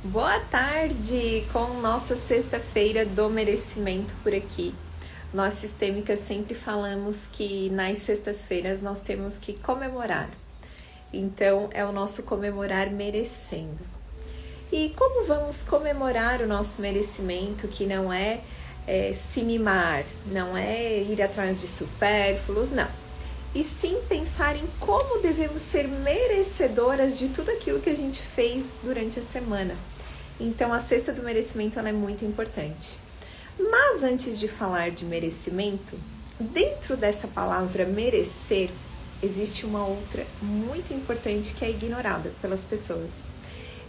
Boa tarde com nossa sexta-feira do merecimento por aqui. Nós sistêmicas sempre falamos que nas sextas-feiras nós temos que comemorar. Então é o nosso comemorar merecendo. E como vamos comemorar o nosso merecimento, que não é se mimar, não é ir atrás de supérfluos, não. E sim pensar em como devemos ser merecedoras de tudo aquilo que a gente fez durante a semana. Então a cesta do merecimento ela é muito importante. Mas antes de falar de merecimento, dentro dessa palavra merecer, existe uma outra muito importante que é ignorada pelas pessoas.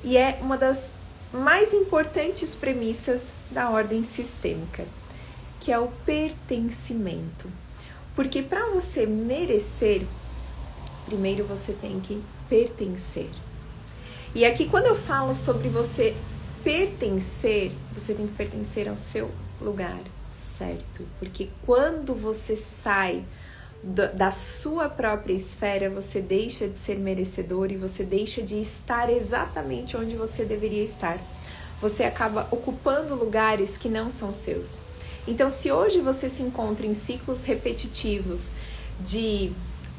E é uma das mais importantes premissas da ordem sistêmica, que é o pertencimento. Porque para você merecer, primeiro você tem que pertencer. E aqui quando eu falo sobre você pertencer, você tem que pertencer ao seu lugar certo. Porque quando você sai da sua própria esfera, você deixa de ser merecedor e você deixa de estar exatamente onde você deveria estar. Você acaba ocupando lugares que não são seus. Então, se hoje você se encontra em ciclos repetitivos de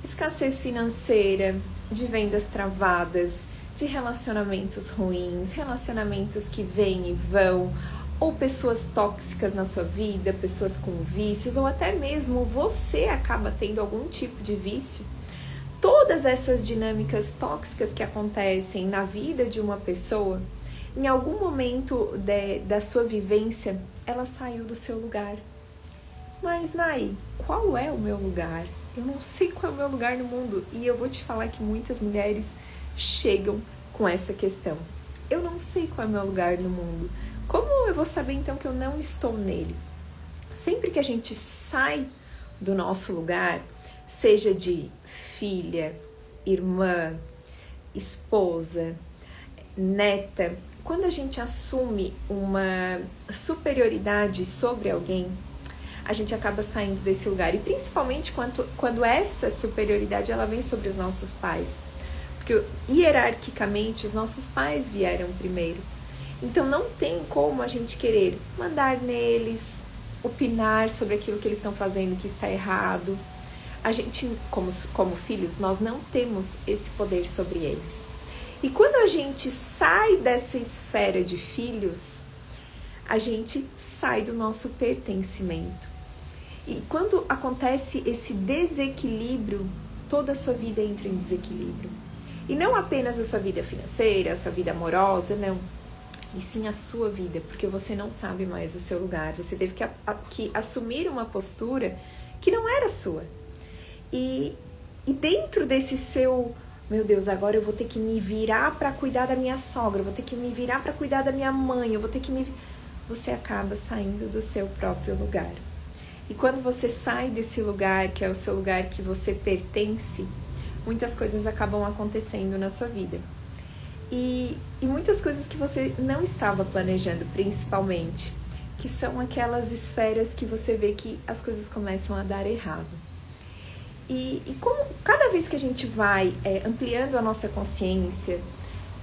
escassez financeira, de vendas travadas, de relacionamentos ruins, relacionamentos que vêm e vão, ou pessoas tóxicas na sua vida, pessoas com vícios, ou até mesmo você acaba tendo algum tipo de vício, todas essas dinâmicas tóxicas que acontecem na vida de uma pessoa, em algum momento da sua vivência, ela saiu do seu lugar. Mas, Nai, qual é o meu lugar? Eu não sei qual é o meu lugar no mundo. E eu vou te falar que muitas mulheres chegam com essa questão. Eu não sei qual é o meu lugar no mundo. Como eu vou saber, então, que eu não estou nele? Sempre que a gente sai do nosso lugar, seja de filha, irmã, esposa, neta, quando a gente assume uma superioridade sobre alguém, a gente acaba saindo desse lugar. E principalmente quando essa superioridade ela vem sobre os nossos pais. Porque hierarquicamente os nossos pais vieram primeiro. Então não tem como a gente querer mandar neles, opinar sobre aquilo que eles estão fazendo que está errado. A gente, como filhos, nós não temos esse poder sobre eles. E quando a gente sai dessa esfera de filhos, a gente sai do nosso pertencimento. E quando acontece esse desequilíbrio, toda a sua vida entra em desequilíbrio. E não apenas a sua vida financeira, a sua vida amorosa, não. E sim a sua vida, porque você não sabe mais o seu lugar. Você teve que assumir uma postura que não era sua. E dentro desse seu... Meu Deus, agora eu vou ter que me virar para cuidar da minha sogra, eu vou ter que me virar para cuidar da minha mãe, eu vou ter que me... Você acaba saindo do seu próprio lugar. E quando você sai desse lugar, que é o seu lugar que você pertence, muitas coisas acabam acontecendo na sua vida. E muitas coisas que você não estava planejando, principalmente, que são aquelas esferas que você vê que as coisas começam a dar errado. E como cada vez que a gente vai ampliando a nossa consciência,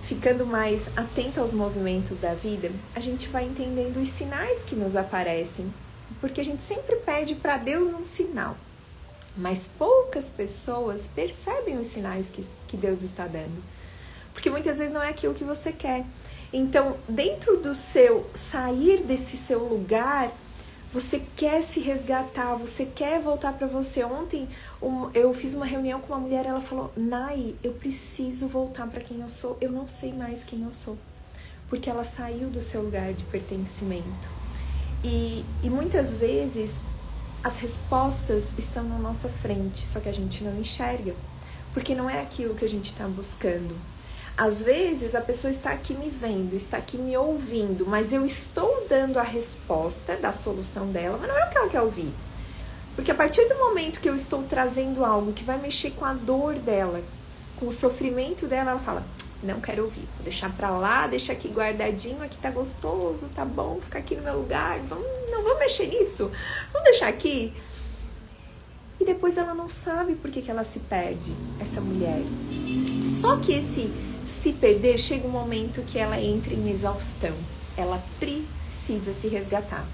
ficando mais atento aos movimentos da vida, a gente vai entendendo os sinais que nos aparecem, porque a gente sempre pede para Deus um sinal, mas poucas pessoas percebem os sinais que Deus está dando, porque muitas vezes não é aquilo que você quer. Então, dentro do seu sair desse seu lugar, você quer se resgatar, você quer voltar para você. Ontem eu fiz uma reunião com uma mulher, ela falou: Nai, eu preciso voltar para quem eu sou, eu não sei mais quem eu sou. Porque ela saiu do seu lugar de pertencimento. E muitas vezes as respostas estão na nossa frente, só que a gente não enxerga, porque não é aquilo que a gente está buscando. Às vezes a pessoa está aqui me vendo, está aqui me ouvindo, mas eu estou dando a resposta da solução dela, mas não é o que ela quer ouvir. Porque a partir do momento que eu estou trazendo algo que vai mexer com a dor dela, com o sofrimento dela, ela fala: não quero ouvir, vou deixar pra lá, deixa aqui guardadinho, aqui tá gostoso, tá bom, fica aqui no meu lugar, não vamos mexer nisso, vamos deixar aqui. E depois ela não sabe por que ela se perde, essa mulher. Só que esse se perder, chega um momento que ela entra em exaustão. Ela precisa se resgatar.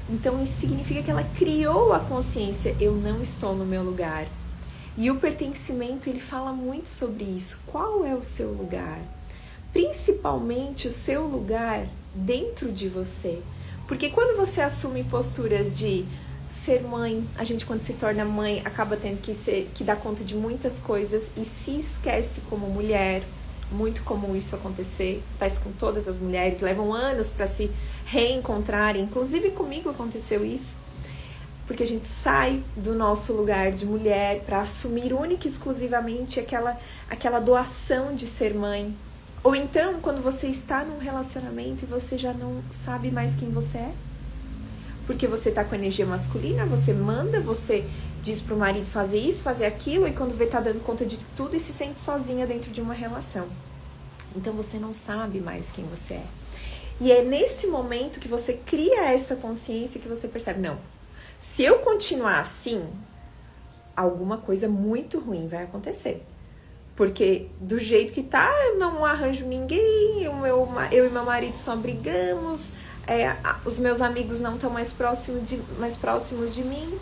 Então isso significa que ela criou a consciência, eu não estou no meu lugar. E o pertencimento, ele fala muito sobre isso. Qual é o seu lugar? Principalmente o seu lugar dentro de você. Porque quando você assume posturas de ser mãe, a gente quando se torna mãe acaba tendo que dar conta de muitas coisas e se esquece como mulher. Muito comum isso acontecer, faz com todas as mulheres, levam anos para se reencontrarem, inclusive comigo aconteceu isso, porque a gente sai do nosso lugar de mulher para assumir única e exclusivamente aquela doação de ser mãe. Ou então, quando você está num relacionamento e você já não sabe mais quem você é, porque você está com energia masculina, você manda, você diz pro marido fazer isso, fazer aquilo, e quando vê tá dando conta de tudo e se sente sozinha dentro de uma relação. Então você não sabe mais quem você é. E é nesse momento que você cria essa consciência que você percebe, não, se eu continuar assim, alguma coisa muito ruim vai acontecer. Porque do jeito que tá, eu não arranjo ninguém, eu e meu marido só brigamos, os meus amigos não estão mais próximos de mim.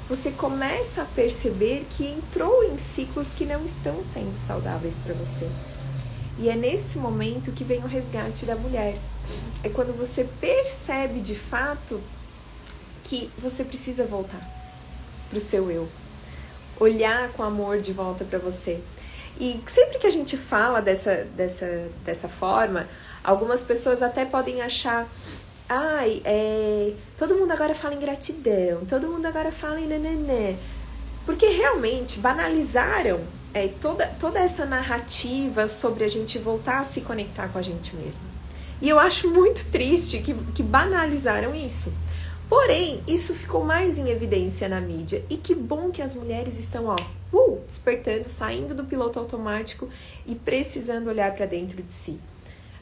Você começa a perceber que entrou em ciclos que não estão sendo saudáveis para você. E é nesse momento que vem o resgate da mulher. É quando você percebe de fato que você precisa voltar pro seu eu. Olhar com amor de volta para você. E sempre que a gente fala dessa forma, algumas pessoas até podem achar... todo mundo agora fala em gratidão, todo mundo agora fala em nananã. Porque realmente banalizaram toda essa narrativa sobre a gente voltar a se conectar com a gente mesmo. E eu acho muito triste que banalizaram isso. Porém, isso ficou mais em evidência na mídia. E que bom que as mulheres estão despertando, saindo do piloto automático e precisando olhar para dentro de si.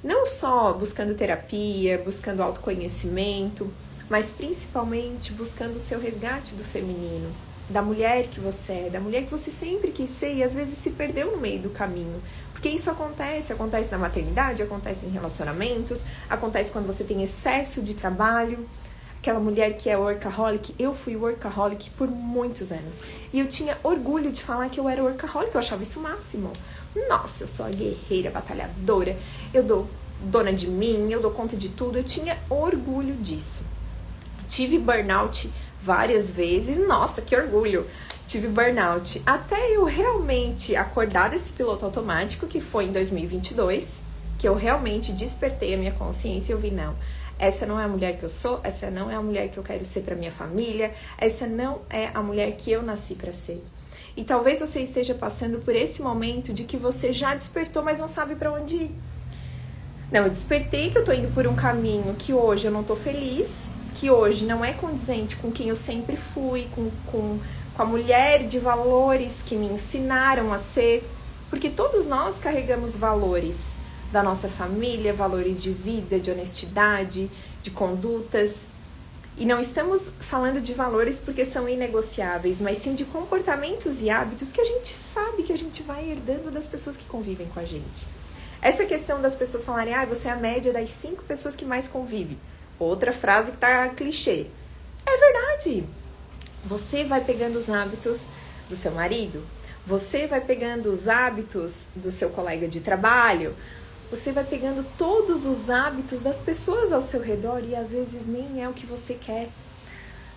Não só buscando terapia, buscando autoconhecimento, mas principalmente buscando o seu resgate do feminino, da mulher que você é, da mulher que você sempre quis ser e às vezes se perdeu no meio do caminho. Porque isso acontece na maternidade, acontece em relacionamentos, acontece quando você tem excesso de trabalho. Aquela mulher que é workaholic, eu fui workaholic por muitos anos. E eu tinha orgulho de falar que eu era workaholic, eu achava isso o máximo. Nossa, eu sou a guerreira, batalhadora, eu dou dona de mim, eu dou conta de tudo. Eu tinha orgulho disso. Tive burnout várias vezes, nossa, que orgulho. Tive burnout até eu realmente acordar desse piloto automático, que foi em 2022, que eu realmente despertei a minha consciência e eu vi, não, essa não é a mulher que eu sou, essa não é a mulher que eu quero ser para minha família, essa não é a mulher que eu nasci para ser. E talvez você esteja passando por esse momento de que você já despertou, mas não sabe para onde ir. Não, eu despertei que eu tô indo por um caminho que hoje eu não tô feliz, que hoje não é condizente com quem eu sempre fui, com a mulher de valores que me ensinaram a ser, porque todos nós carregamos valores da nossa família, valores de vida, de honestidade, de condutas. E não estamos falando de valores porque são inegociáveis, mas sim de comportamentos e hábitos que a gente sabe que a gente vai herdando das pessoas que convivem com a gente. Essa questão das pessoas falarem, você é a média das 5 pessoas que mais convivem. Outra frase que tá clichê. É verdade. Você vai pegando os hábitos do seu marido, você vai pegando os hábitos do seu colega de trabalho, você vai pegando todos os hábitos das pessoas ao seu redor e às vezes nem é o que você quer.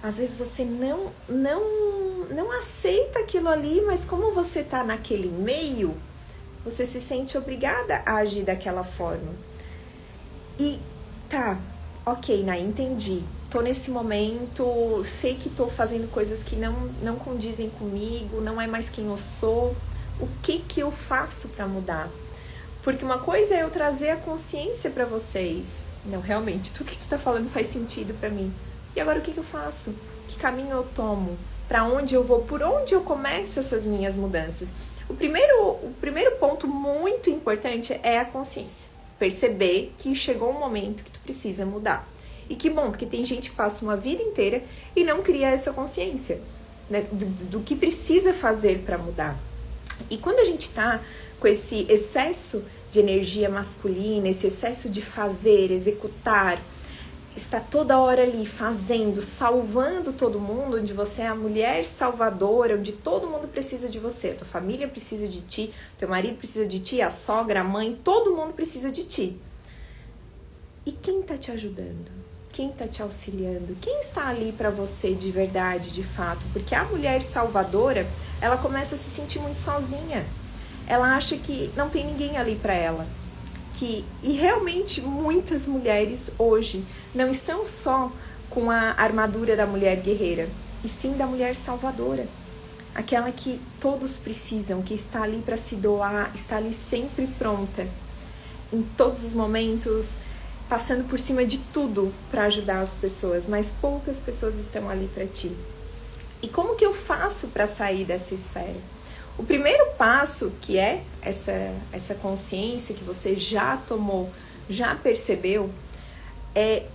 Às vezes você não aceita aquilo ali, mas como você tá naquele meio, você se sente obrigada a agir daquela forma. E tá, ok, entendi. Tô nesse momento, sei que tô fazendo coisas que não condizem comigo, não é mais quem eu sou. O que eu faço para mudar? Porque uma coisa é eu trazer a consciência para vocês. Não, realmente, tudo que tu tá falando faz sentido para mim. E agora o que eu faço? Que caminho eu tomo? Para onde eu vou? Por onde eu começo essas minhas mudanças? O primeiro ponto muito importante é a consciência. Perceber que chegou um momento que tu precisa mudar. E que bom, porque tem gente que passa uma vida inteira e não cria essa consciência, né, do que precisa fazer para mudar. E quando a gente tá com esse excesso de energia masculina, esse excesso de fazer, executar, está toda hora ali fazendo, salvando todo mundo, onde você é a mulher salvadora, onde todo mundo precisa de você, a tua família precisa de ti, teu marido precisa de ti, a sogra, a mãe, todo mundo precisa de ti. E quem tá te ajudando? Quem tá te auxiliando? Quem está ali para você de verdade, de fato? Porque a mulher salvadora, ela começa a se sentir muito sozinha. Ela acha que não tem ninguém ali para ela. E realmente muitas mulheres hoje não estão só com a armadura da mulher guerreira, e sim da mulher salvadora. Aquela que todos precisam, que está ali para se doar, está ali sempre pronta, em todos os momentos, passando por cima de tudo para ajudar as pessoas, mas poucas pessoas estão ali para ti. E como que eu faço para sair dessa esfera? O primeiro passo, que é essa consciência que você já tomou, já percebeu,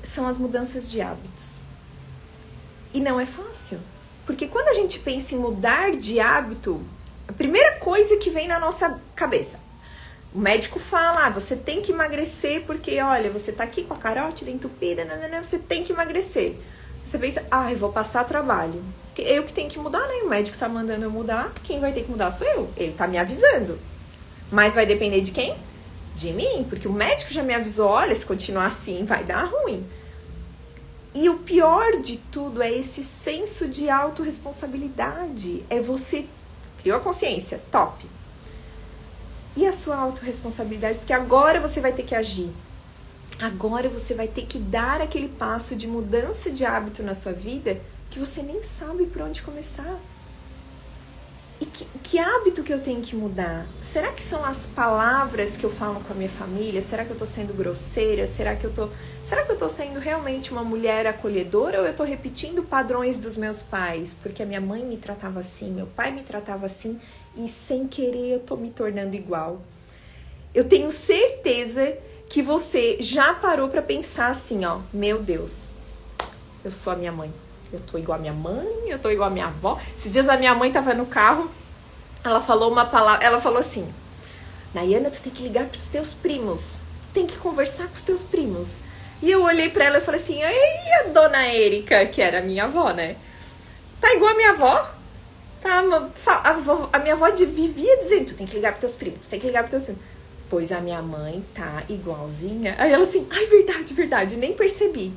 são as mudanças de hábitos. E não é fácil, porque quando a gente pensa em mudar de hábito, a primeira coisa que vem na nossa cabeça, o médico fala, você tem que emagrecer porque, olha, você tá aqui com a carótida entupida, você tem que emagrecer. Você pensa, eu vou passar trabalho. Eu que tenho que mudar, né? O médico tá mandando eu mudar, quem vai ter que mudar sou eu. Ele tá me avisando. Mas vai depender de quem? De mim, porque o médico já me avisou, olha, se continuar assim vai dar ruim. E o pior de tudo é esse senso de autorresponsabilidade. É você criou a consciência, top. E a sua autorresponsabilidade, porque agora você vai ter que agir. Agora você vai ter que dar aquele passo de mudança de hábito na sua vida que você nem sabe por onde começar. E que hábito que eu tenho que mudar? Será que são as palavras que eu falo com a minha família? Será que eu tô sendo grosseira? Será que eu tô sendo realmente uma mulher acolhedora ou eu tô repetindo padrões dos meus pais? Porque a minha mãe me tratava assim, meu pai me tratava assim e sem querer eu tô me tornando igual. Eu tenho certeza que você já parou pra pensar assim, meu Deus, eu sou a minha mãe. Eu tô igual a minha mãe, eu tô igual a minha avó. Esses dias a minha mãe tava no carro, ela falou uma palavra, ela falou assim, Nayana, tu tem que ligar pros teus primos, tem que conversar com os teus primos. E eu olhei pra ela e falei assim, e a dona Érica, que era a minha avó, né? Tá igual a minha avó? Tá, a minha avó vivia dizendo, tu tem que ligar pros teus primos, tu tem que ligar pros teus primos. Pois a minha mãe tá igualzinha. Aí ela assim, verdade, nem percebi.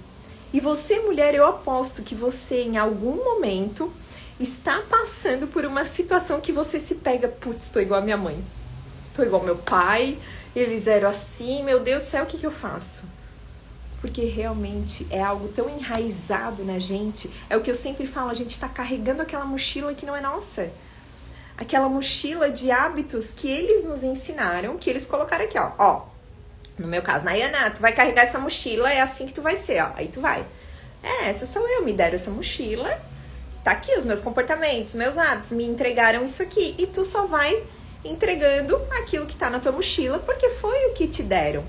E você, mulher, eu aposto que você, em algum momento, está passando por uma situação que você se pega, putz, tô igual a minha mãe. Tô igual ao meu pai, eles eram assim, meu Deus do céu, o que eu faço? Porque realmente é algo tão enraizado na gente. É o que eu sempre falo, a gente tá carregando aquela mochila que não é nossa. Aquela mochila de hábitos que eles nos ensinaram, que eles colocaram aqui, ó. No meu caso, Nayana, tu vai carregar essa mochila, é assim que tu vai ser, ó. Aí tu vai. Essa sou eu, me deram essa mochila, tá aqui os meus comportamentos, meus hábitos, me entregaram isso aqui. E tu só vai entregando aquilo que tá na tua mochila, porque foi o que te deram.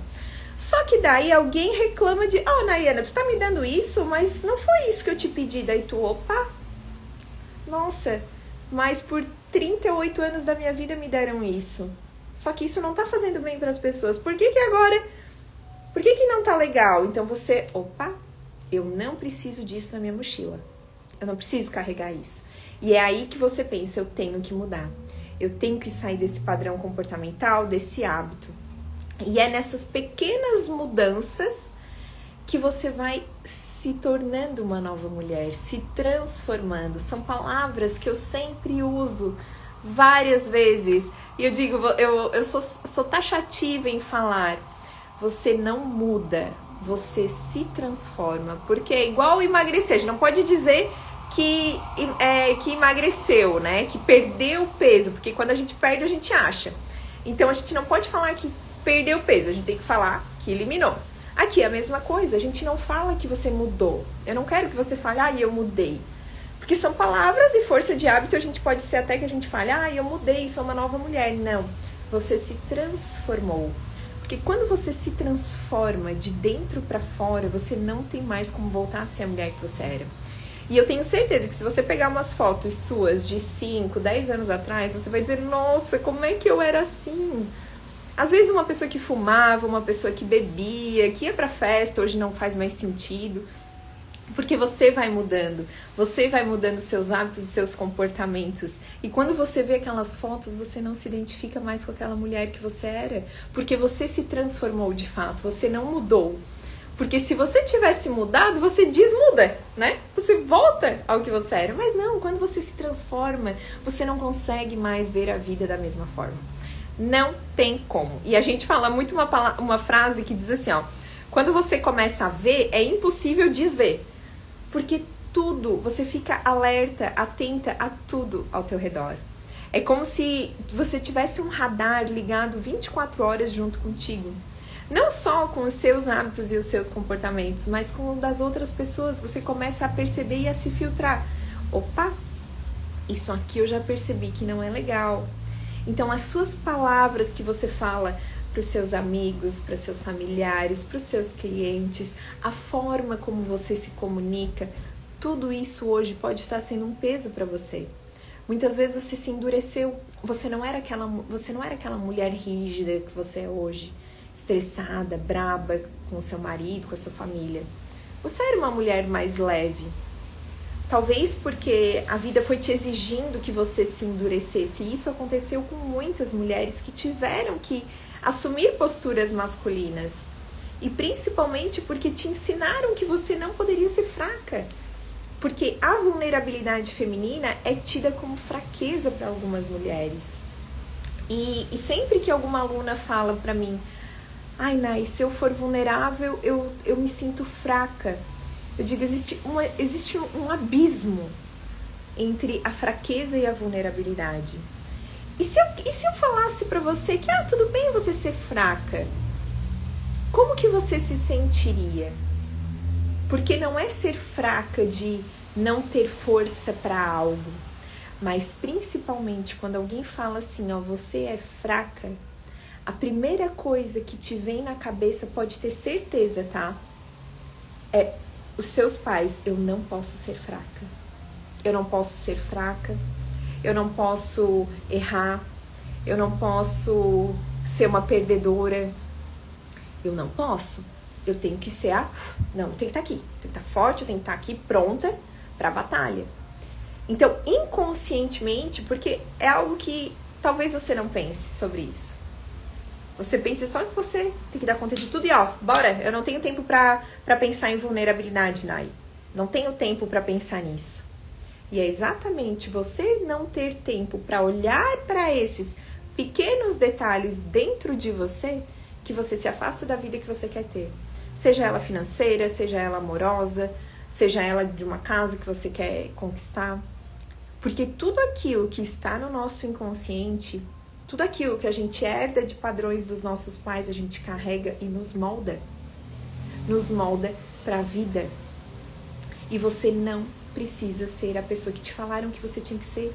Só que daí alguém reclama de, Nayana, tu tá me dando isso, mas não foi isso que eu te pedi. Daí tu, opa, nossa, mas por 38 anos da minha vida me deram isso. Só que isso não tá fazendo bem para as pessoas. Por que agora? Por que não tá legal? Então você, opa, eu não preciso disso na minha mochila. Eu não preciso carregar isso. E é aí que você pensa, eu tenho que mudar. Eu tenho que sair desse padrão comportamental, desse hábito. E é nessas pequenas mudanças que você vai se tornando uma nova mulher, se transformando. São palavras que eu sempre uso várias vezes. E eu digo, eu sou taxativa em falar. Você não muda, você se transforma. Porque é igual emagrecer. A gente não pode dizer que emagreceu, né? Que perdeu peso. Porque quando a gente perde, a gente acha. Então a gente não pode falar que perdeu peso. A gente tem que falar que eliminou. Aqui é a mesma coisa. A gente não fala que você mudou. Eu não quero que você fale, eu mudei. Porque são palavras e força de hábito, a gente pode ser até que a gente fale, eu mudei, sou uma nova mulher. Não, você se transformou. Porque quando você se transforma de dentro para fora, você não tem mais como voltar a ser a mulher que você era. E eu tenho certeza que se você pegar umas fotos suas de 5, 10 anos atrás, você vai dizer, nossa, como é que eu era assim? Às vezes uma pessoa que fumava, uma pessoa que bebia, que ia pra festa, hoje não faz mais sentido. Porque você vai mudando seus hábitos e seus comportamentos. E quando você vê aquelas fotos, você não se identifica mais com aquela mulher que você era. Porque você se transformou de fato, você não mudou. Porque se você tivesse mudado, você desmuda, né? Você volta ao que você era. Mas não, quando você se transforma, você não consegue mais ver a vida da mesma forma. Não tem como. E a gente fala muito uma frase que diz assim, ó. Quando você começa a ver, é impossível desver. Porque tudo, você fica alerta, atenta a tudo ao teu redor. É como se você tivesse um radar ligado 24 horas junto contigo. Não só com os seus hábitos e os seus comportamentos, mas com o das outras pessoas. Você começa a perceber e a se filtrar. Opa, isso aqui eu já percebi que não é legal. Então, as suas palavras que você fala para os seus amigos, para os seus familiares, para os seus clientes, a forma como você se comunica, tudo isso hoje pode estar sendo um peso para você. Muitas vezes você se endureceu, você não era aquela mulher rígida que você é hoje, estressada, braba com o seu marido, com a sua família. Você era uma mulher mais leve. Talvez porque a vida foi te exigindo que você se endurecesse. E isso aconteceu com muitas mulheres que tiveram que assumir posturas masculinas. E principalmente porque te ensinaram que você não poderia ser fraca. Porque a vulnerabilidade feminina é tida como fraqueza para algumas mulheres. E sempre que alguma aluna fala para mim, ai, Nai, se eu for vulnerável, eu me sinto fraca. Eu digo, existe um abismo entre a fraqueza e a vulnerabilidade. E se eu falasse pra você que, tudo bem você ser fraca, como que você se sentiria? Porque não é ser fraca de não ter força pra algo, mas principalmente quando alguém fala assim, você é fraca, a primeira coisa que te vem na cabeça, pode ter certeza, tá? É os seus pais. Eu não posso ser fraca. Eu não posso ser fraca. Eu não posso errar. Eu não posso ser uma perdedora. Eu não posso. Eu tenho que ser Não, eu tenho que estar aqui. Eu tenho que estar forte, eu tenho que estar aqui pronta para a batalha. Então, inconscientemente, porque é algo que talvez você não pense sobre isso. Você pensa só que você tem que dar conta de tudo e bora, eu não tenho tempo pra pensar em vulnerabilidade, Nai. Não tenho tempo pra pensar nisso. E é exatamente você não ter tempo pra olhar pra esses pequenos detalhes dentro de você que você se afasta da vida que você quer ter. Seja ela financeira, seja ela amorosa, seja ela de uma casa que você quer conquistar. Porque tudo aquilo que está no nosso inconsciente, tudo aquilo que a gente herda de padrões dos nossos pais, a gente carrega e nos molda para a vida. E você não precisa ser a pessoa que te falaram que você tinha que ser.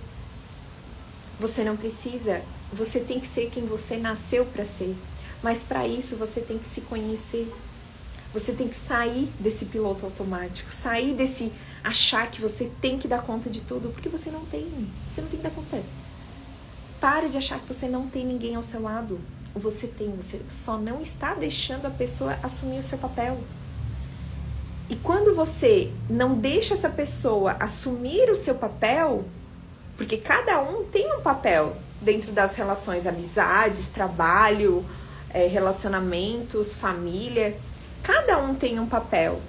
Você não precisa, você tem que ser quem você nasceu para ser. Mas para isso você tem que se conhecer. Você tem que sair desse piloto automático, sair desse achar que você tem que dar conta de tudo, porque você não tem que dar conta. Para de achar que você não tem ninguém ao seu lado. Você tem, você só não está deixando a pessoa assumir o seu papel. E quando você não deixa essa pessoa assumir o seu papel, porque cada um tem um papel dentro das relações, amizades, trabalho, relacionamentos, família, cada um tem um papel.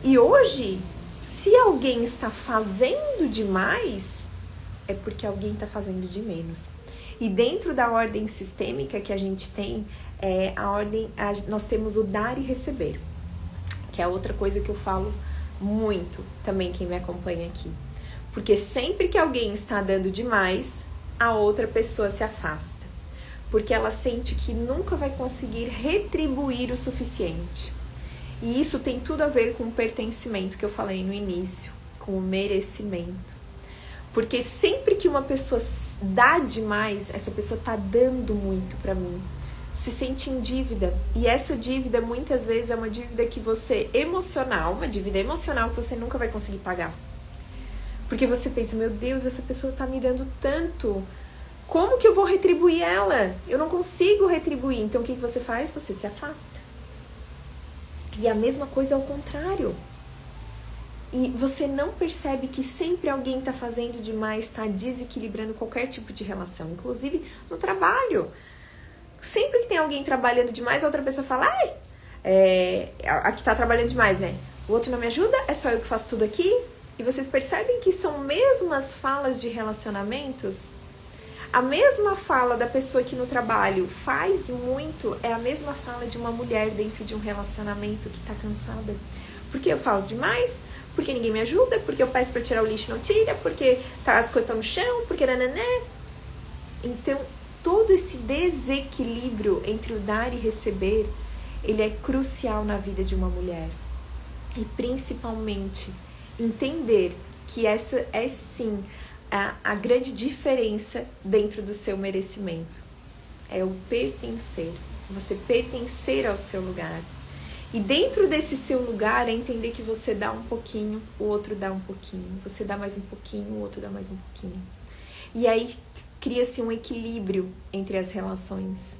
E hoje, se alguém está fazendo demais, é porque alguém está fazendo de menos. E dentro da ordem sistêmica que a gente tem, nós temos o dar e receber, que é outra coisa que eu falo muito também quem me acompanha aqui. Porque sempre que alguém está dando demais, a outra pessoa se afasta. Porque ela sente que nunca vai conseguir retribuir o suficiente. E isso tem tudo a ver com o pertencimento que eu falei no início, com o merecimento. Porque sempre que uma pessoa dá demais, essa pessoa tá dando muito pra mim. Se sente em dívida. E essa dívida, muitas vezes, é uma dívida que você... uma dívida emocional que você nunca vai conseguir pagar. Porque você pensa, meu Deus, essa pessoa tá me dando tanto. Como que eu vou retribuir ela? Eu não consigo retribuir. Então, o que você faz? Você se afasta. E a mesma coisa ao contrário. E você não percebe que sempre alguém está fazendo demais, está desequilibrando qualquer tipo de relação, inclusive no trabalho. Sempre que tem alguém trabalhando demais, a outra pessoa fala, a que está trabalhando demais, né? O outro não me ajuda, é só eu que faço tudo aqui. E vocês percebem que são mesmas falas de relacionamentos? A mesma fala da pessoa que no trabalho faz muito é a mesma fala de uma mulher dentro de um relacionamento que está cansada. Porque eu faço demais, porque ninguém me ajuda, porque eu peço para tirar o lixo e não tira, porque as coisas estão no chão, porque nananã. Então, todo esse desequilíbrio entre o dar e receber, ele é crucial na vida de uma mulher. E principalmente, entender que essa é sim a grande diferença dentro do seu merecimento. É o pertencer. Você pertencer ao seu lugar. E dentro desse seu lugar é entender que você dá um pouquinho, o outro dá um pouquinho. Você dá mais um pouquinho, o outro dá mais um pouquinho. E aí cria-se um equilíbrio entre as relações.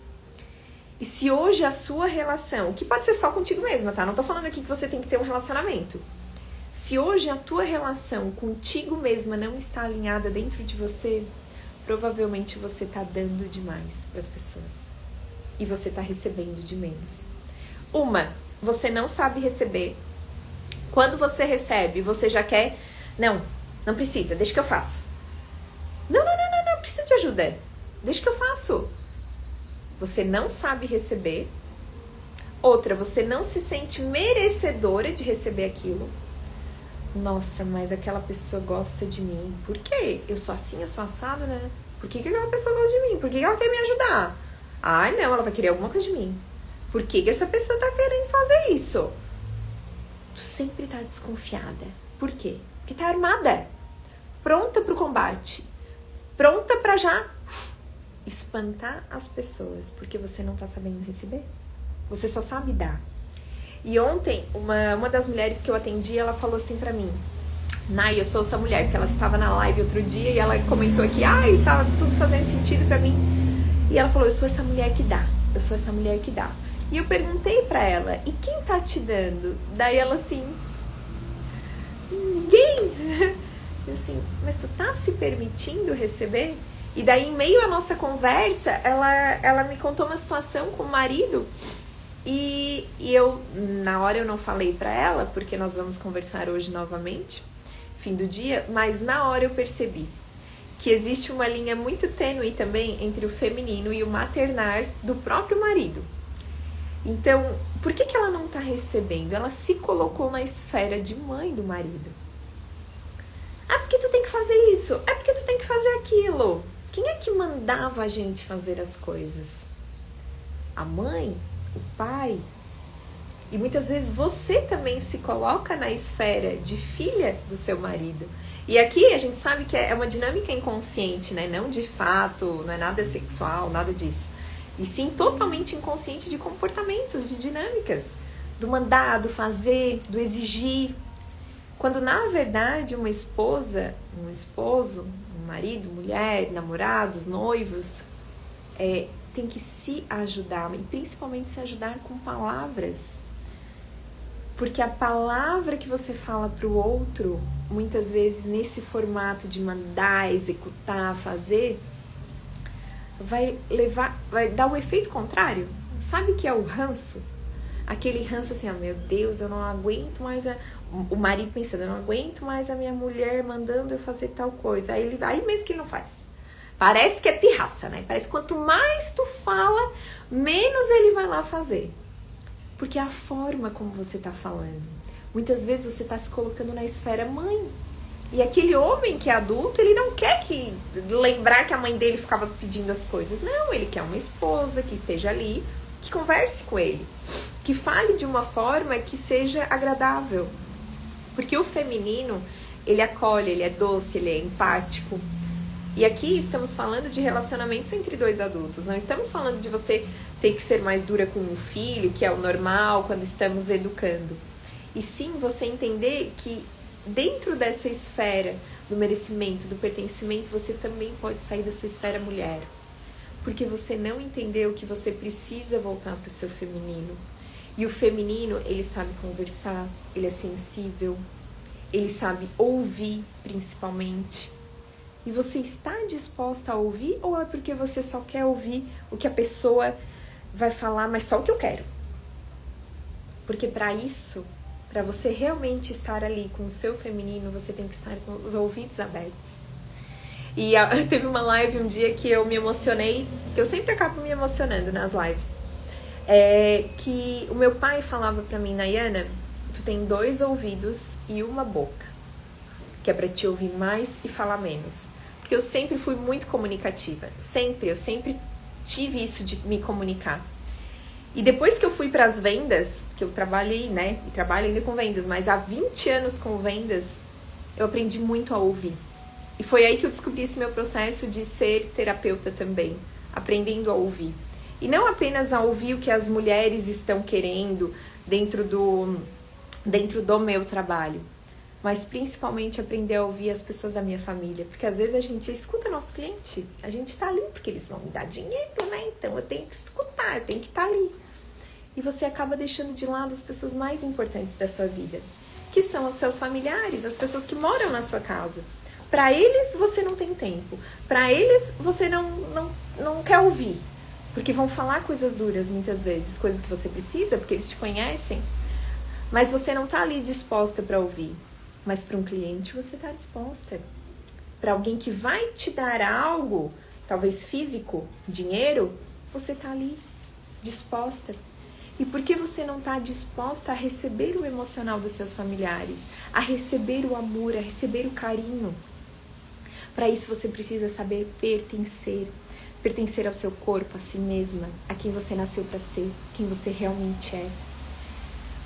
E se hoje a sua relação, que pode ser só contigo mesma, tá? Não tô falando aqui que você tem que ter um relacionamento. Se hoje a tua relação contigo mesma não está alinhada dentro de você, provavelmente você está dando demais para as pessoas. E você está recebendo de menos. Você não sabe receber. Quando você recebe, você já quer... Não precisa, deixa que eu faço. Não, precisa de ajuda. Deixa que eu faço. Você não sabe receber. Outra, você não se sente merecedora de receber aquilo. Nossa, mas aquela pessoa gosta de mim. Por quê? Eu sou assim, eu sou assado, né? Por que aquela pessoa gosta de mim? Por que ela quer me ajudar? Ai, não, ela vai querer alguma coisa de mim. Por que essa pessoa tá querendo fazer isso? Tu sempre tá desconfiada. Por quê? Porque tá armada. Pronta pro combate. Pronta pra já espantar as pessoas. Porque você não tá sabendo receber. Você só sabe dar. E ontem, uma das mulheres que eu atendi, ela falou assim pra mim, Nai, eu sou essa mulher, que ela estava na live outro dia e ela comentou aqui, tá tudo fazendo sentido pra mim. E ela falou, eu sou essa mulher que dá, eu sou essa mulher que dá. E eu perguntei pra ela, e quem tá te dando? Daí ela assim, ninguém. Eu assim, mas tu tá se permitindo receber? E daí, em meio à nossa conversa, ela me contou uma situação com o marido. E eu, na hora eu não falei pra ela, porque nós vamos conversar hoje novamente, fim do dia, mas na hora eu percebi que existe uma linha muito tênue também entre o feminino e o maternar do próprio marido. Então, por que ela não tá recebendo? Ela se colocou na esfera de mãe do marido. Porque tu tem que fazer isso, porque tu tem que fazer aquilo. Quem é que mandava a gente fazer as coisas? A mãe? O pai? E muitas vezes você também se coloca na esfera de filha do seu marido. E aqui a gente sabe que é uma dinâmica inconsciente, né? Não de fato, não é nada sexual, nada disso. E sim totalmente inconsciente de comportamentos, de dinâmicas. Do mandar, do fazer, do exigir. Quando na verdade uma esposa, um esposo, um marido, mulher, namorados, noivos, tem que se ajudar, e principalmente se ajudar com palavras. Porque a palavra que você fala para o outro, muitas vezes nesse formato de mandar, executar, fazer, vai dar o efeito contrário. Sabe o que é o ranço? Aquele ranço assim, meu Deus, eu não aguento mais o marido pensando, eu não aguento mais a minha mulher mandando eu fazer tal coisa. Aí mesmo que ele não faz. Parece que é pirraça, né? Parece que quanto mais tu fala, menos ele vai lá fazer. Porque é a forma como você tá falando. Muitas vezes você tá se colocando na esfera mãe. E aquele homem que é adulto, ele não quer lembrar que a mãe dele ficava pedindo as coisas. Não, ele quer uma esposa que esteja ali, que converse com ele. Que fale de uma forma que seja agradável. Porque o feminino, ele acolhe, ele é doce, ele é empático. E aqui estamos falando de relacionamentos entre dois adultos. Não estamos falando de você ter que ser mais dura com um filho, que é o normal quando estamos educando. E sim você entender que dentro dessa esfera do merecimento, do pertencimento, você também pode sair da sua esfera mulher. Porque você não entendeu que você precisa voltar para o seu feminino. E o feminino, ele sabe conversar, ele é sensível, ele sabe ouvir, principalmente. E você está disposta a ouvir, ou é porque você só quer ouvir o que a pessoa vai falar, mas só o que eu quero? Porque para isso, para você realmente estar ali com o seu feminino, você tem que estar com os ouvidos abertos. E teve uma live um dia que eu me emocionei, que eu sempre acabo me emocionando nas lives. Que o meu pai falava pra mim, Nayana, tu tem 2 ouvidos e uma boca, que é pra te ouvir mais e falar menos. Porque eu sempre fui muito comunicativa, eu sempre tive isso de me comunicar. E depois que eu fui para as vendas, que eu trabalhei, né, e trabalho ainda com vendas, mas há 20 anos com vendas, eu aprendi muito a ouvir. E foi aí que eu descobri esse meu processo de ser terapeuta também, aprendendo a ouvir. E não apenas a ouvir o que as mulheres estão querendo dentro do meu trabalho, mas principalmente aprender a ouvir as pessoas da minha família. Porque às vezes a gente escuta nosso cliente, a gente tá ali porque eles vão me dar dinheiro, né? Então eu tenho que escutar, eu tenho que estar ali. E você acaba deixando de lado as pessoas mais importantes da sua vida, que são os seus familiares, as pessoas que moram na sua casa. Para eles você não tem tempo, para eles você não quer ouvir, porque vão falar coisas duras muitas vezes, coisas que você precisa, porque eles te conhecem, mas você não tá ali disposta para ouvir. Mas para um cliente você tá disposta. Para alguém que vai te dar algo, talvez físico, dinheiro, você tá ali disposta. E por que você não tá disposta a receber o emocional dos seus familiares, a receber o amor, a receber o carinho? Para isso você precisa saber pertencer. Pertencer ao seu corpo, a si mesma, a quem você nasceu para ser, quem você realmente é.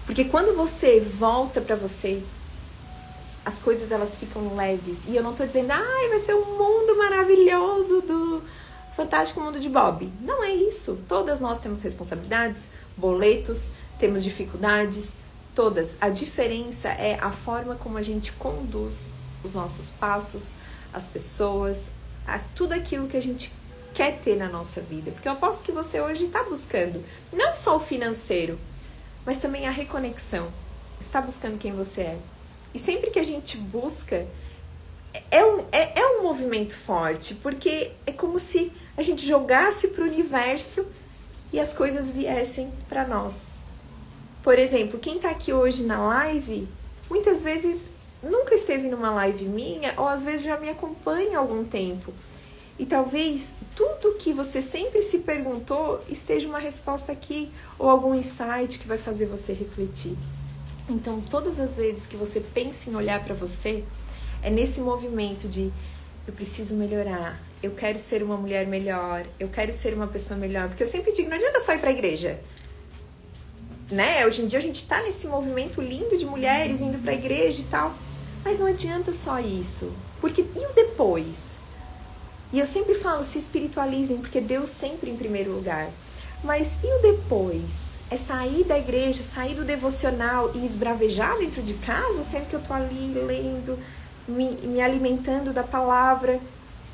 Porque quando você volta para você, as coisas elas ficam leves. E eu não tô dizendo, vai ser um mundo maravilhoso do Fantástico Mundo de Bob. Não é isso. Todas nós temos responsabilidades, boletos, temos dificuldades, todas. A diferença é a forma como a gente conduz os nossos passos, as pessoas, a tudo aquilo que a gente quer ter na nossa vida. Porque eu aposto que você hoje está buscando não só o financeiro, mas também a reconexão. Está buscando quem você é. E sempre que a gente busca, é um movimento forte, porque é como se a gente jogasse para o universo e as coisas viessem para nós. Por exemplo, quem está aqui hoje na live, muitas vezes nunca esteve numa live minha, ou às vezes já me acompanha há algum tempo. E talvez tudo que você sempre se perguntou esteja uma resposta aqui, ou algum insight que vai fazer você refletir. Então, todas as vezes que você pensa em olhar para você, é nesse movimento de eu preciso melhorar, eu quero ser uma mulher melhor, eu quero ser uma pessoa melhor. Porque eu sempre digo, não adianta só ir para a igreja, né? Hoje em dia a gente tá nesse movimento lindo de mulheres indo para a igreja e tal, mas não adianta só isso. Porque e o depois? E eu sempre falo, se espiritualizem, porque Deus sempre em primeiro lugar. Mas e o depois? É sair da igreja, sair do devocional e esbravejar dentro de casa, sendo que eu tô ali lendo, me alimentando da palavra.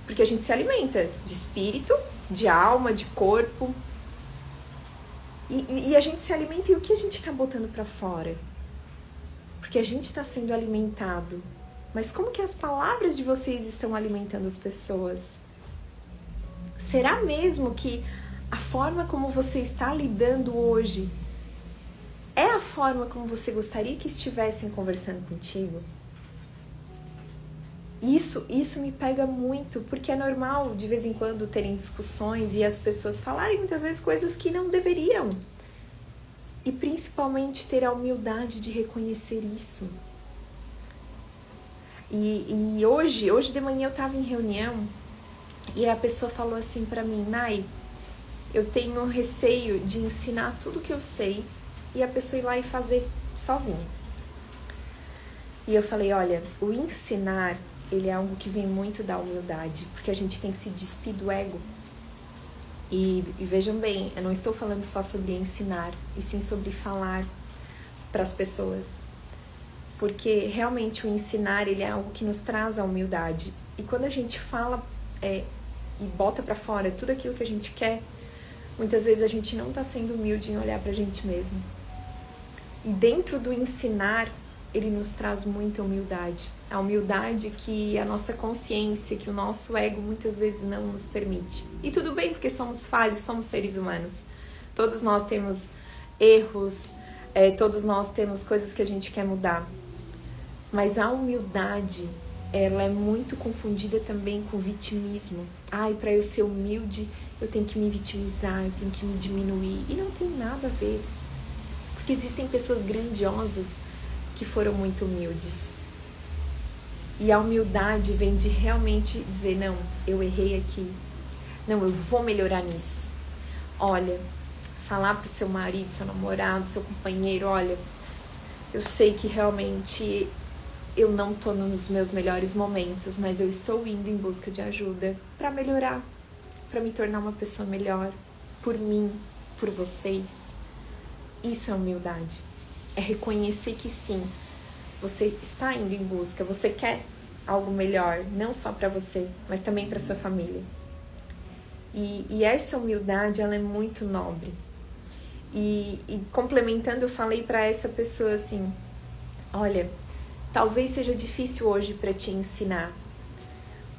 Porque a gente se alimenta de espírito, de alma, de corpo. E a gente se alimenta e o que a gente tá botando pra fora? Porque a gente tá sendo alimentado. Mas como que as palavras de vocês estão alimentando as pessoas? Será mesmo que a forma como você está lidando hoje é a forma como você gostaria que estivessem conversando contigo? Isso me pega muito, porque é normal de vez em quando terem discussões e as pessoas falarem muitas vezes coisas que não deveriam. E principalmente ter a humildade de reconhecer isso. E hoje de manhã eu estava em reunião e a pessoa falou assim pra mim, Nay, eu tenho receio de ensinar tudo que eu sei e a pessoa ir lá e fazer sozinha. E eu falei, olha, o ensinar, ele é algo que vem muito da humildade, porque a gente tem que se despir do ego. E vejam bem, eu não estou falando só sobre ensinar, e sim sobre falar para as pessoas. porque realmente o ensinar, ele é algo que nos traz a humildade. E quando a gente fala e bota pra fora tudo aquilo que a gente quer, muitas vezes a gente não tá sendo humilde em olhar pra gente mesmo. E dentro do ensinar, ele nos traz muita humildade. A humildade que a nossa consciência, que o nosso ego muitas vezes não nos permite. E tudo bem, porque somos falhos, somos seres humanos. Todos nós temos erros, todos nós temos coisas que a gente quer mudar. Mas a humildade, ela é muito confundida também com vitimismo. Para eu ser humilde, eu tenho que me vitimizar, eu tenho que me diminuir. E não tem nada a ver. Porque existem pessoas grandiosas que foram muito humildes. E a humildade vem de realmente dizer, não, eu errei aqui. Não, eu vou melhorar nisso. Olha, falar pro seu marido, seu namorado, seu companheiro, olha, eu sei que realmente eu não tô nos meus melhores momentos, mas eu estou indo em busca de ajuda para melhorar, para me tornar uma pessoa melhor, por mim, por vocês. Isso é humildade. É reconhecer que sim, você está indo em busca, você quer algo melhor, não só para você, mas também para sua família. E essa humildade, ela é muito nobre. E complementando, eu falei para essa pessoa assim, olha, talvez seja difícil hoje para te ensinar,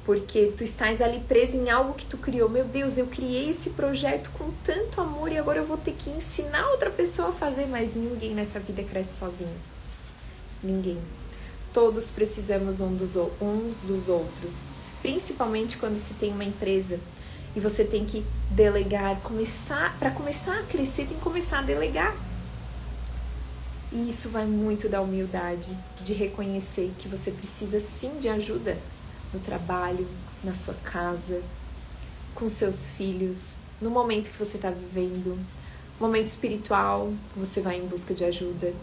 porque tu estás ali preso em algo que tu criou. Meu Deus, eu criei esse projeto com tanto amor e agora eu vou ter que ensinar outra pessoa a fazer, mas ninguém nessa vida cresce sozinho. Ninguém. Todos precisamos uns dos outros, principalmente quando se tem uma empresa e você tem que delegar. Para começar a crescer, tem que começar a delegar. E isso vai muito da humildade, de reconhecer que você precisa sim de ajuda no trabalho, na sua casa, com seus filhos, no momento que você está vivendo, momento espiritual, você vai em busca de ajuda,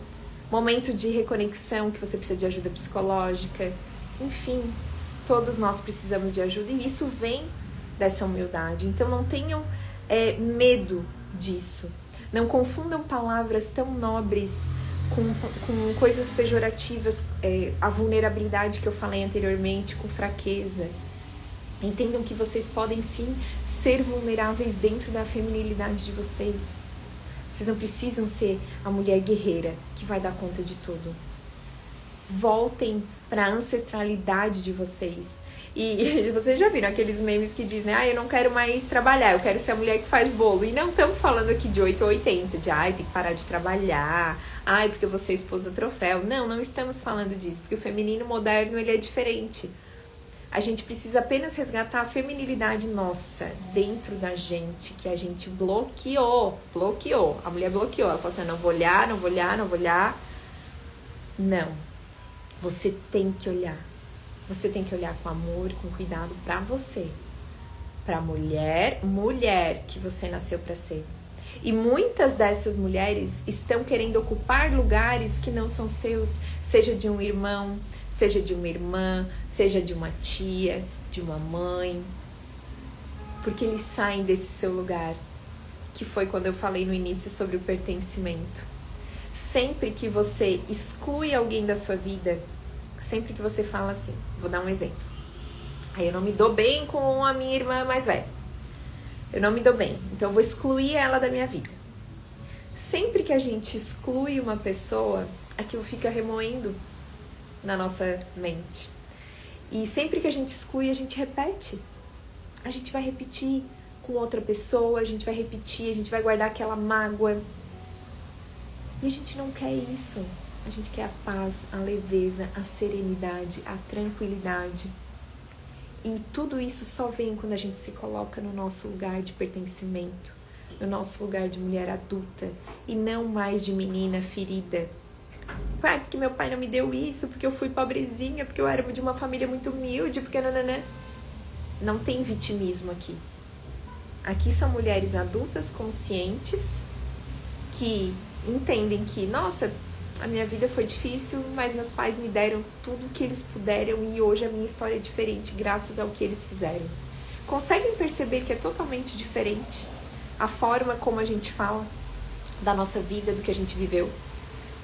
momento de reconexão, que você precisa de ajuda psicológica, enfim, todos nós precisamos de ajuda e isso vem dessa humildade. Então não tenham medo disso, não confundam palavras tão nobres com coisas pejorativas, a vulnerabilidade que eu falei anteriormente, com fraqueza. Entendam que vocês podem sim ser vulneráveis dentro da feminilidade de vocês. Vocês não precisam ser a mulher guerreira que vai dar conta de tudo. Voltem para a ancestralidade de vocês. E vocês já viram aqueles memes que dizem, eu não quero mais trabalhar, eu quero ser a mulher que faz bolo. E não estamos falando aqui de 8 ou 80, de tem que parar de trabalhar, porque você é esposa troféu. Não estamos falando disso, porque o feminino moderno, ele é diferente. A gente precisa apenas resgatar a feminilidade nossa dentro da gente, que a gente bloqueou. A mulher bloqueou, ela falou assim, não vou olhar. Não, você tem que olhar. Você tem que olhar com amor, com cuidado pra você. Pra mulher que você nasceu pra ser. E muitas dessas mulheres estão querendo ocupar lugares que não são seus, seja de um irmão, seja de uma irmã, seja de uma tia, de uma mãe. Porque eles saem desse seu lugar, que foi quando eu falei no início sobre o pertencimento. Sempre que você exclui alguém da sua vida, sempre que você fala assim, vou dar um exemplo. Eu não me dou bem com a minha irmã mais velha. Eu não me dou bem, então eu vou excluir ela da minha vida. Sempre que a gente exclui uma pessoa, aquilo fica remoendo na nossa mente. E sempre que a gente exclui, a gente repete. A gente vai repetir com outra pessoa, a gente vai repetir, a gente vai guardar aquela mágoa. E a gente não quer isso. A gente quer a paz, a leveza, a serenidade, a tranquilidade. E tudo isso só vem quando a gente se coloca no nosso lugar de pertencimento, no nosso lugar de mulher adulta e não mais de menina ferida. Porque meu pai não me deu isso, porque eu fui pobrezinha, porque eu era de uma família muito humilde, porque nananã. Não tem vitimismo aqui. Aqui são mulheres adultas, conscientes, que entendem que, nossa, a minha vida foi difícil, mas meus pais me deram tudo o que eles puderam e hoje a minha história é diferente graças ao que eles fizeram. Conseguem perceber que é totalmente diferente a forma como a gente fala da nossa vida, do que a gente viveu?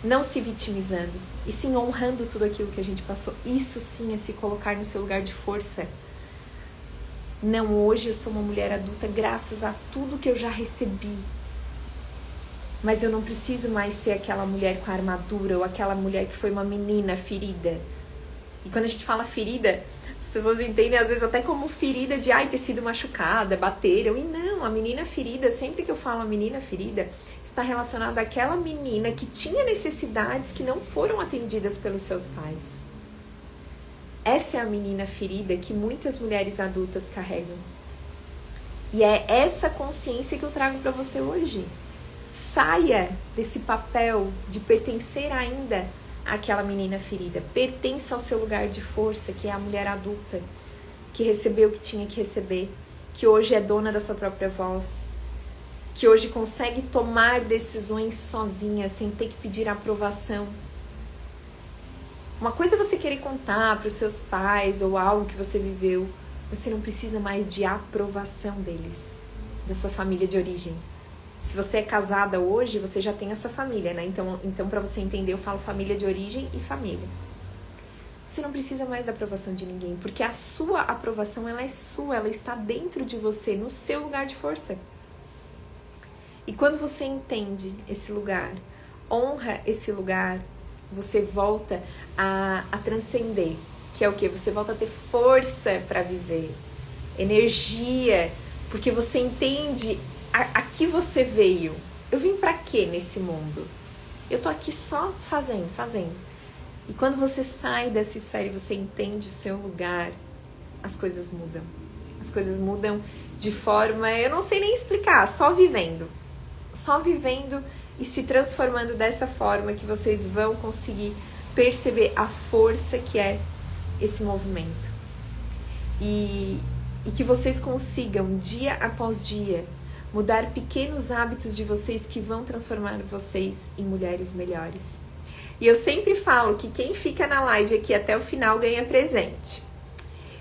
não se vitimizando, e sim honrando tudo aquilo que a gente passou. Isso sim é se colocar no seu lugar de força. Não, hoje eu sou uma mulher adulta graças a tudo que eu já recebi. Mas eu não preciso mais ser aquela mulher com a armadura ou aquela mulher que foi uma menina ferida. E quando a gente fala ferida, as pessoas entendem às vezes até como ferida de ter sido machucada, bateram. E não, a menina ferida, sempre que eu falo a menina ferida, está relacionada àquela menina que tinha necessidades que não foram atendidas pelos seus pais. Essa é a menina ferida que muitas mulheres adultas carregam. E é essa consciência que eu trago para você hoje. Saia desse papel de pertencer ainda àquela menina ferida. Pertença ao seu lugar de força, que é a mulher adulta, que recebeu o que tinha que receber, que hoje é dona da sua própria voz, que hoje consegue tomar decisões sozinha, sem ter que pedir aprovação. Uma coisa é você querer contar para os seus pais ou algo que você viveu. Você não precisa mais de aprovação deles, da sua família de origem. Se você é casada hoje, você já tem a sua família, né? Então para você entender, eu falo família de origem e família. Você não precisa mais da aprovação de ninguém, porque a sua aprovação, ela é sua, ela está dentro de você, no seu lugar de força. E quando você entende esse lugar, honra esse lugar, você volta a transcender, que é o quê? Você volta a ter força para viver, energia, porque você entende a que você veio. Eu vim para quê nesse mundo? Eu tô aqui só fazendo. E quando você sai dessa esfera e você entende o seu lugar, as coisas mudam. As coisas mudam de forma, eu não sei nem explicar, só vivendo e se transformando dessa forma que vocês vão conseguir perceber a força que é esse movimento. E que vocês consigam, dia após dia, mudar pequenos hábitos de vocês que vão transformar vocês em mulheres melhores. E eu sempre falo que quem fica na live aqui até o final ganha presente.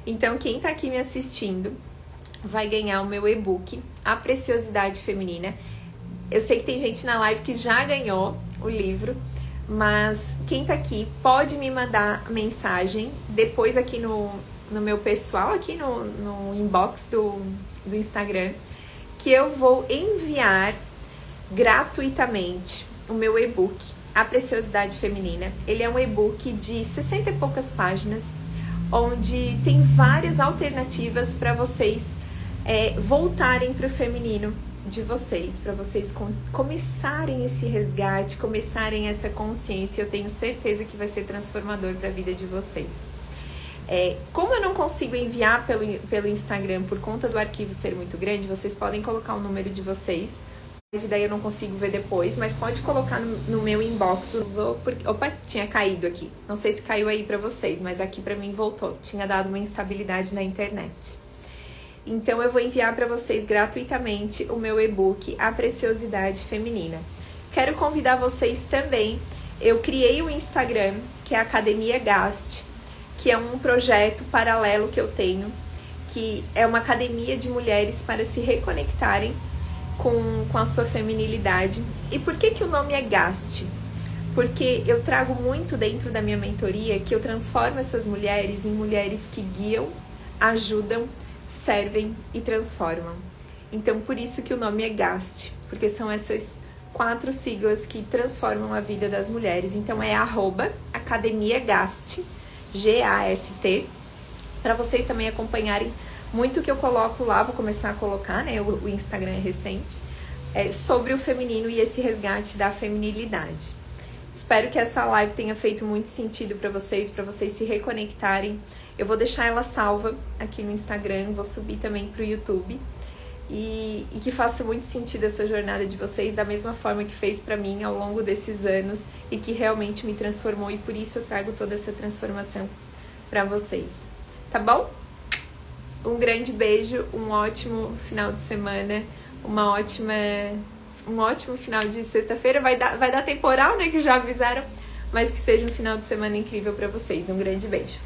Então, quem tá aqui me assistindo vai ganhar o meu e-book, A Preciosidade Feminina. Eu sei que tem gente na live que já ganhou o livro, mas quem tá aqui pode me mandar mensagem depois aqui no meu pessoal, aqui no inbox do Instagram, que eu vou enviar gratuitamente o meu e-book, A Preciosidade Feminina. Ele é um e-book de 60 e poucas páginas, onde tem várias alternativas para vocês voltarem para o feminino de vocês, para vocês começarem esse resgate, começarem essa consciência. Eu tenho certeza que vai ser transformador para a vida de vocês. Como eu não consigo enviar pelo Instagram por conta do arquivo ser muito grande, vocês podem colocar o número de vocês. Daí eu não consigo ver depois, mas pode colocar no meu inbox. Opa, tinha caído aqui. Não sei se caiu aí pra vocês, mas aqui pra mim voltou. Tinha dado uma instabilidade na internet. Então eu vou enviar pra vocês gratuitamente o meu e-book, A Preciosidade Feminina. Quero convidar vocês também. Eu criei um Instagram, que é a Academia Gast, que é um projeto paralelo que eu tenho, que é uma academia de mulheres para se reconectarem com a sua feminilidade. E por que o nome é Gast? Porque eu trago muito dentro da minha mentoria que eu transformo essas mulheres em mulheres que guiam, ajudam, servem e transformam. Então por isso que o nome é Gast, porque são essas 4 siglas que transformam a vida das mulheres. Então é @academiagast, G-A-S-T, para vocês também acompanharem muito que eu coloco lá. Vou começar a colocar, né? O Instagram é recente, sobre o feminino e esse resgate da feminilidade. Espero que essa live tenha feito muito sentido para vocês se reconectarem. Eu vou deixar ela salva aqui no Instagram, vou subir também pro YouTube. E que faça muito sentido essa jornada de vocês, da mesma forma que fez para mim ao longo desses anos e que realmente me transformou, e por isso eu trago toda essa transformação para vocês. Tá bom? Um grande beijo, um ótimo final de semana, um ótimo final de sexta-feira. Vai dar temporal, né, que já avisaram, mas que seja um final de semana incrível para vocês. Um grande beijo.